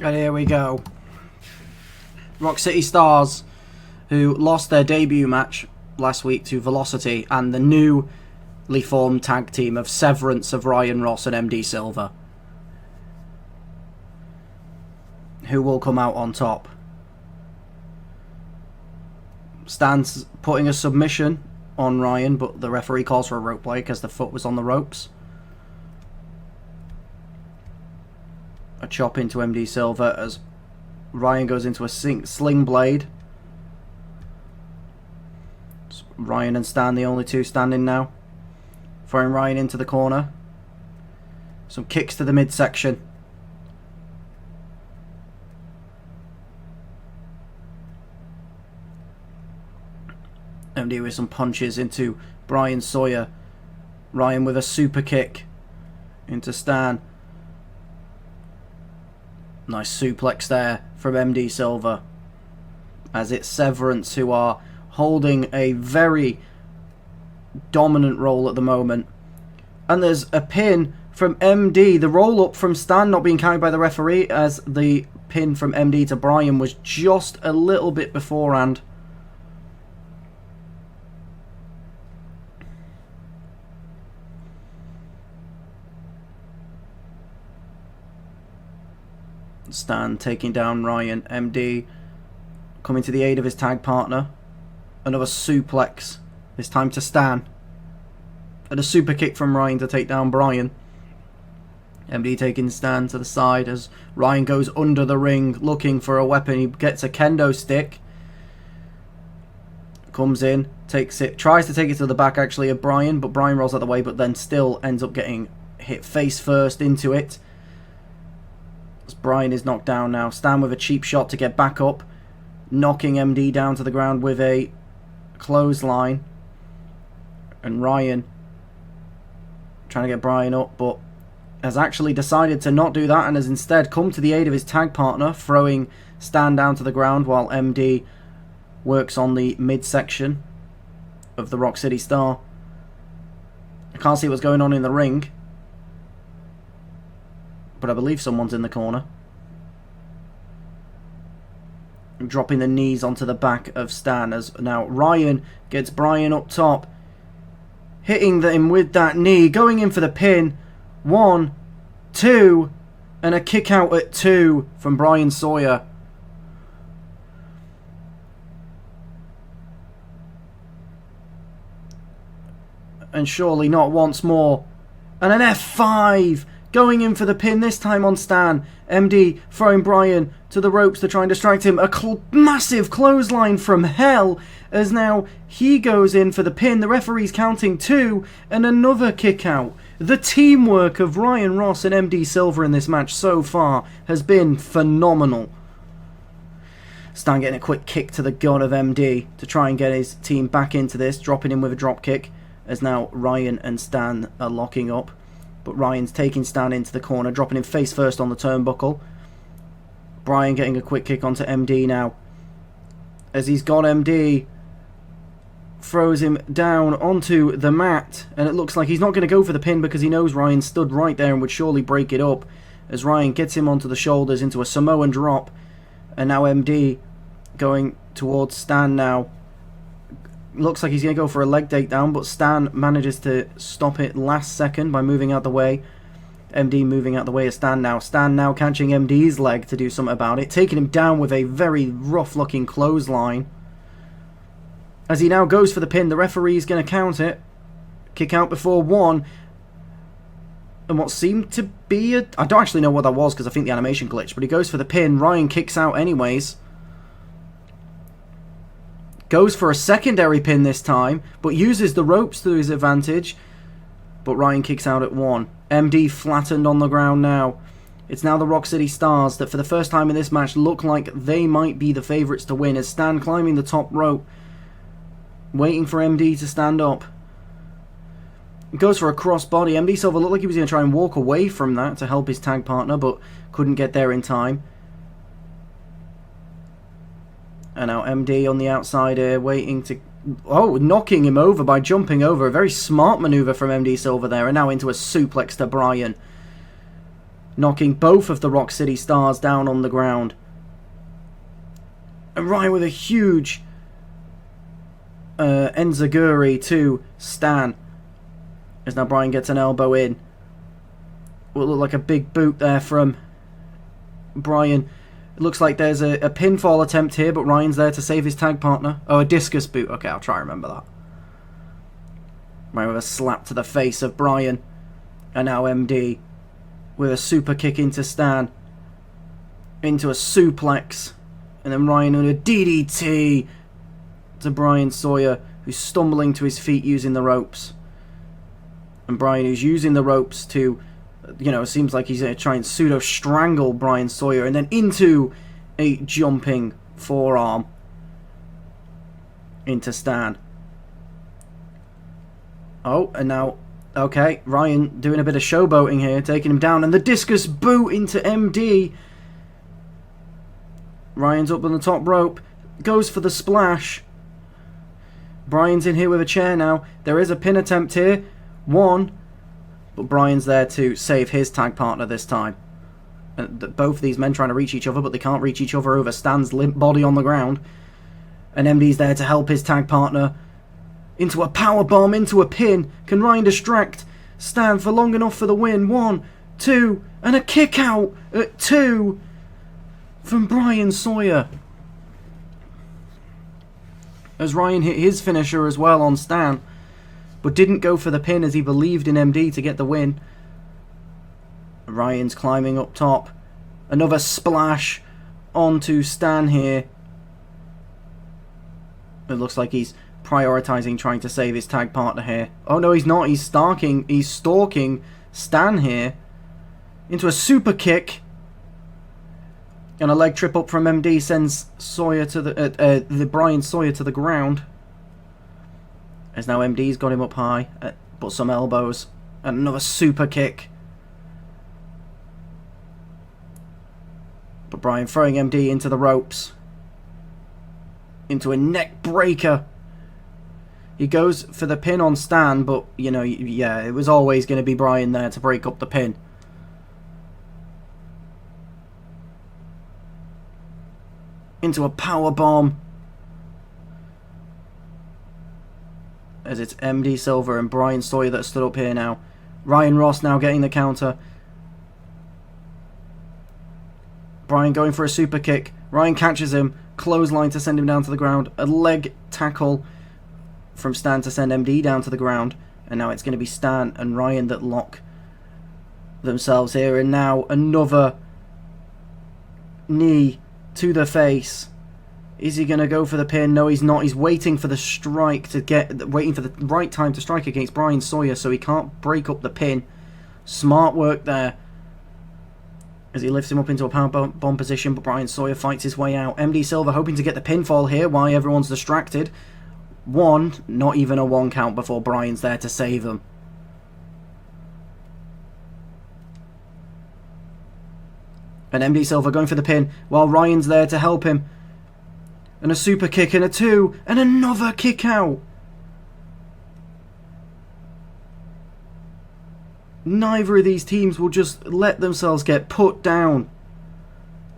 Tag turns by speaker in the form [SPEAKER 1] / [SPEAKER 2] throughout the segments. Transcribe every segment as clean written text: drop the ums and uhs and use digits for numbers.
[SPEAKER 1] And here we go. Rock City Stars, who lost their debut match last week to Velocity, and the newly formed tag team of Severance of Ryan Ross and MD Silver, who will come out on top. Stan's putting a submission on Ryan, but the referee calls for a rope break because the foot was on the ropes. A chop into MD Silver as Ryan goes into a sling blade. It's Ryan and Stan, the only two standing now. Throwing Ryan into the corner. Some kicks to the midsection. MD with some punches into Brian Sawyer. Ryan with a super kick into Stan. Nice suplex there from MD Silver. As it's Severance who are holding a very dominant role at the moment. And there's a pin from MD. The roll up from Stan not being counted by the referee, as the pin from MD to Brian was just a little bit beforehand. Stan taking down Ryan. MD coming to the aid of his tag partner. Another suplex, this time to Stan. And a super kick from Ryan to take down Brian. MD taking Stan to the side as Ryan goes under the ring looking for a weapon. He gets a kendo stick. Comes in, takes it, tries to take it to the back actually of Brian, but Brian rolls out of the way, but then still ends up getting hit face first into it. As Brian is knocked down now. Stan with a cheap shot to get back up, knocking MD down to the ground with a clothesline. And Ryan trying to get Brian up, but has actually decided to not do that and has instead come to the aid of his tag partner, throwing Stan down to the ground while MD works on the midsection of the Rock City Star. I can't see what's going on in the ring, but I believe someone's in the corner. Dropping the knees onto the back of Stan as now Ryan gets Brian up top. Hitting him with that knee. Going in for the pin. 1, 2. And a kick out at 2 from Brian Sawyer. And surely not once more. And an F5. Going in for the pin, this time on Stan. MD throwing Brian to the ropes to try and distract him. A massive clothesline from hell as now he goes in for the pin. The referee's counting 2 and another kick out. The teamwork of Ryan Ross and MD Silver in this match so far has been phenomenal. Stan getting a quick kick to the gut of MD to try and get his team back into this. Dropping him with a drop kick as now Ryan and Stan are locking up. But Ryan's taking Stan into the corner, dropping him face first on the turnbuckle. Brian getting a quick kick onto MD now. As he's got MD, throws him down onto the mat. And it looks like he's not going to go for the pin because he knows Ryan stood right there and would surely break it up. As Ryan gets him onto the shoulders into a Samoan drop. And now MD going towards Stan now. Looks like he's going to go for a leg takedown, but Stan manages to stop it last second by moving out the way. MD moving out the way of Stan now. Stan now catching MD's leg to do something about it. Taking him down with a very rough-looking clothesline. As he now goes for the pin, the referee's going to count it. Kick out before 1. And what seemed to be a... I don't actually know what that was because I think the animation glitched, but he goes for the pin. Ryan kicks out anyways. Goes for a secondary pin this time, but uses the ropes to his advantage. But Ryan kicks out at 1. MD flattened on the ground now. It's now the Rock City Stars that for the first time in this match look like they might be the favourites to win, as Stan climbing the top rope, waiting for MD to stand up. Goes for a crossbody. MD Silver looked like he was going to try and walk away from that to help his tag partner, but couldn't get there in time. And now MD on the outside here, waiting to... Oh, knocking him over by jumping over. A very smart manoeuvre from MD Silver there. And now into a suplex to Brian. knocking both of the Rock City Stars down on the ground. And Ryan with a huge enziguri to Stan. As now Bryan gets an elbow in. Will look like a big boot there from Bryan. It looks like there's a pinfall attempt here, but Ryan's there to save his tag partner. Oh, a discus boot. Okay, I'll try to remember that. Ryan with a slap to the face of Bryan. And now MD with a super kick into Stan. Into a suplex. And then Ryan with a DDT to Bryan Sawyer, who's stumbling to his feet using the ropes. And Bryan, who's using the ropes to, you know, it seems like he's going to try and pseudo-strangle Bryan Sawyer. And then into a jumping forearm into Stan. Oh, and now, okay, Ryan doing a bit of showboating here, taking him down. And the discus boot into MD. Ryan's up on the top rope. Goes for the splash. Bryan's in here with a chair now. There is a pin attempt here. One. But Bryan's there to save his tag partner this time. And both of these men trying to reach each other, but they can't reach each other over Stan's limp body on the ground. And MD's there to help his tag partner. Into a powerbomb, into a pin. Can Ryan distract Stan for long enough for the win? 1, 2, and a kick out at 2 from Bryan Sawyer. As Ryan hit his finisher as well on Stan, but didn't go for the pin as he believed in MD to get the win. Ryan's climbing up top. Another splash onto Stan here. It looks like he's prioritizing trying to save his tag partner here. Oh no, he's not. He's stalking Stan here into a super kick. And a leg trip up from MD sends Sawyer to the Bryan Sawyer to the ground. As now MD's got him up high, but some elbows and another super kick. But Bryan throwing MD into the ropes, into a neck breaker. He goes for the pin on Stan, but you know, yeah, it was always going to be Bryan there to break up the pin. Into a power bomb. As it's MD Silver and Bryan Sawyer that stood up here now. Ryan Ross now getting the counter. Bryan going for a super kick. Ryan catches him. Clothesline to send him down to the ground. A leg tackle from Stan to send MD down to the ground. And now it's going to be Stan and Ryan that lock themselves here. And now another knee to the face. Is he going to go for the pin? No, he's not. He's waiting for the strike waiting for the right time to strike against Bryan Sawyer, so he can't break up the pin. Smart work there. As he lifts him up into a power bomb position, but Bryan Sawyer fights his way out. MD Silver hoping to get the pinfall here while everyone's distracted. 1, not even a 1 count before Bryan's there to save them. And MD Silver going for the pin while Ryan's there to help him. And a super kick and a 2 and another kick out. Neither of these teams will just let themselves get put down.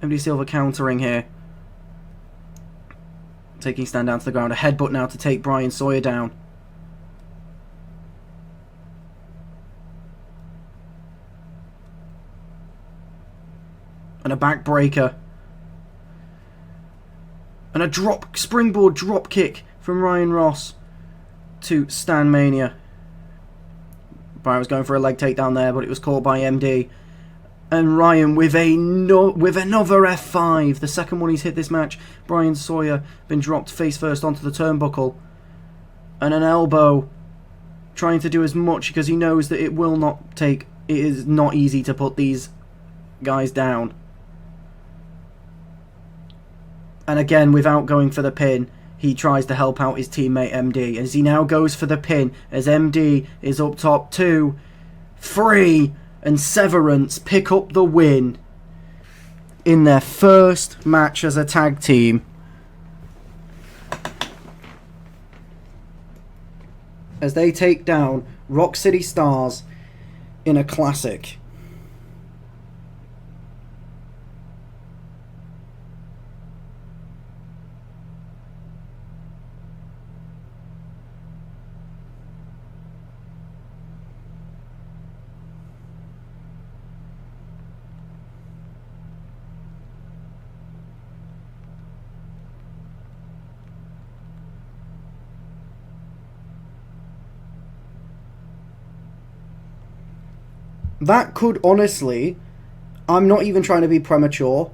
[SPEAKER 1] MD Silver countering here. Taking Stan down to the ground. A headbutt now to take Bryan Sawyer down. And a backbreaker. And a springboard drop kick from Ryan Ross to Stan Mania. Bryan was going for a leg takedown there, but it was caught by MD. And Ryan with another F5. The second one he's hit this match. Bryan Sawyer been dropped face first onto the turnbuckle. And an elbow. Trying to do as much because he knows that it is not easy to put these guys down. And again, without going for the pin, he tries to help out his teammate MD. As he now goes for the pin, as MD is up top 2, 3, and Severance pick up the win in their first match as a tag team. As they take down Rock City Stars in a classic. That could honestly, I'm not even trying to be premature.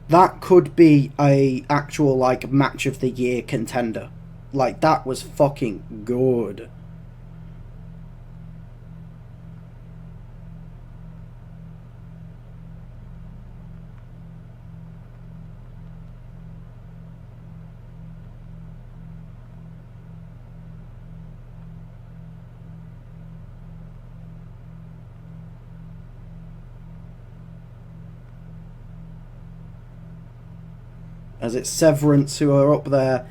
[SPEAKER 1] That could be a actual like match of the year contender. Like that was fucking good. As it's Severance who are up there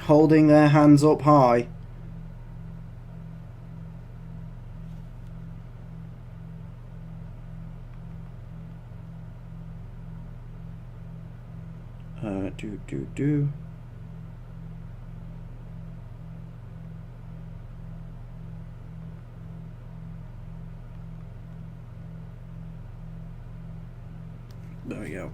[SPEAKER 1] holding their hands up high. Do. There we go.